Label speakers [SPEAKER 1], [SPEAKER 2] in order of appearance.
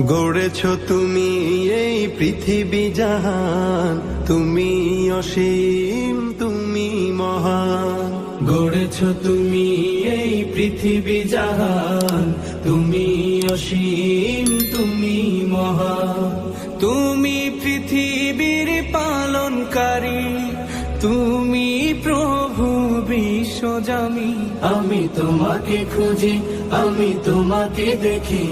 [SPEAKER 1] গড়েছ তুমি এই পৃথিবী জাহান, তুমি অসীম, তুমি মহান।
[SPEAKER 2] গড়েছ তুমি এই পৃথিবী জাহান, তুমি অসীম, তুমি মহান। তুমি পৃথিবীর পালনকারী, তুমি প্রভু বিশ্বজামি। আমি তোমাকে খুঁজি, আমি তোমাকে দেখি।